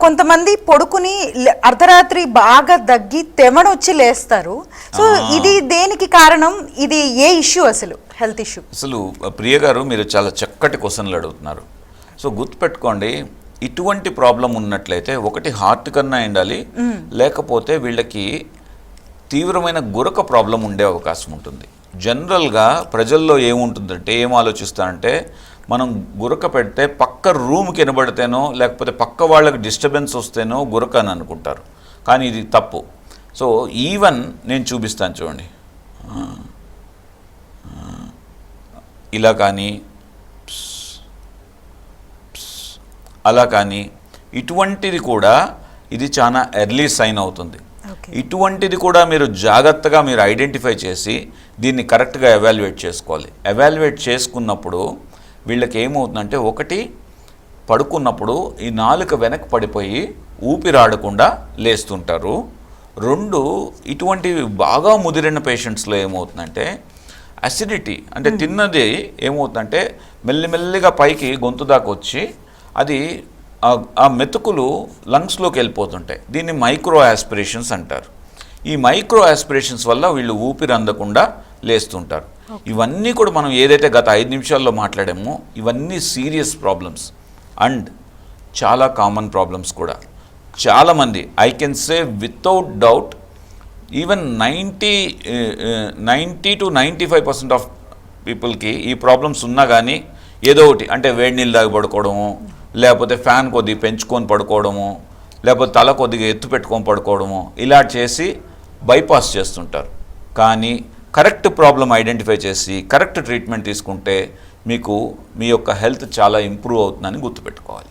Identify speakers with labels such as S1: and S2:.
S1: కొంతమంది పడుకుని అర్ధరాత్రి బాగా దగ్గి తెమడొచ్చి లేస్తారు. సో ఇది దేనికి కారణం? ఇది ఏ ఇష్యూ అసలు? Health issue?
S2: అసలు ప్రియ గారు మీరు చాలా చక్కటి క్వశ్చన్లు అడుగుతున్నారు. సో గుర్తుపెట్టుకోండి, ఇటువంటి ప్రాబ్లం ఉన్నట్లయితే ఒకటి హార్ట్ కన్నా ఉండాలి, లేకపోతే వీళ్ళకి తీవ్రమైన గురక ప్రాబ్లం ఉండే అవకాశం ఉంటుంది. జనరల్గా ప్రజల్లో ఏముంటుందంటే, ఏం ఆలోచిస్తారంటే, మనం గురక పెడితే పక్క రూమ్కి వినబడితేనో లేకపోతే పక్క వాళ్ళకి డిస్టర్బెన్స్ వస్తేనో గురక అని అనుకుంటారు. కానీ ఇది తప్పు. సో ఈవెన్ నేను చూపిస్తాను చూడండి, ఇలా కానీ అలా కానీ ఇటువంటిది కూడా ఇది చాలా ఎర్లీ సైన్ అవుతుంది. ఇటువంటిది కూడా మీరు జాగ్రత్తగా మీరు ఐడెంటిఫై చేసి దీన్ని కరెక్ట్గా ఎవాల్యుయేట్ చేసుకోవాలి. ఎవాల్యుయేట్ చేసుకున్నప్పుడు వీళ్ళకి ఏమవుతుందంటే, ఒకటి పడుకున్నప్పుడు ఈ నాలుక వెనక్కి పడిపోయి ఊపిరాడకుండా లేస్తుంటారు. రెండు, ఇటువంటి బాగా ముదిరిన పేషెంట్స్లో ఏమవుతుందంటే అసిడిటీ, అంటే తిన్నది ఏమవుతుందంటే మెల్లిమెల్లిగా పైకి గొంతు దాకా వచ్చి అది ఆ మెతుకులు లంగ్స్లోకి వెళ్ళిపోతుంటాయి. దీన్ని మైక్రో ఆస్పిరేషన్స్ అంటారు. ఈ మైక్రో ఆస్పిరేషన్స్ వల్ల వీళ్ళు ఊపిరి అందకుండా లేస్తుంటారు. ఇవన్నీ కూడా మనం ఏదైతే గత 5 నిమిషాల్లో మాట్లాడామో ఇవన్నీ సీరియస్ ప్రాబ్లమ్స్ అండ్ చాలా కామన్ ప్రాబ్లమ్స్ కూడా. చాలామంది, I can say without doubt, even 90 to 95% of పీపుల్కి ఈ ప్రాబ్లమ్స్ ఉన్నా కానీ ఏదో ఒకటి, అంటే వేడి నీళ్ళు తాగి పడుకోవడము, లేకపోతే ఫ్యాన్ కొద్దిగా పెంచుకొని పడుకోవడము, లేకపోతే తల కొద్దిగా ఎత్తు పెట్టుకొని పడుకోవడము, ఇలా చేసి బైపాస్ చేస్తుంటారు. కానీ కరెక్ట్ ప్రాబ్లం ఐడెంటిఫై చేసి కరెక్ట్ ట్రీట్మెంట్ తీసుకుంటే మీకు మీ యొక్క హెల్త్ చాలా ఇంప్రూవ్ అవుతుందని గుర్తుపెట్టుకోవాలి.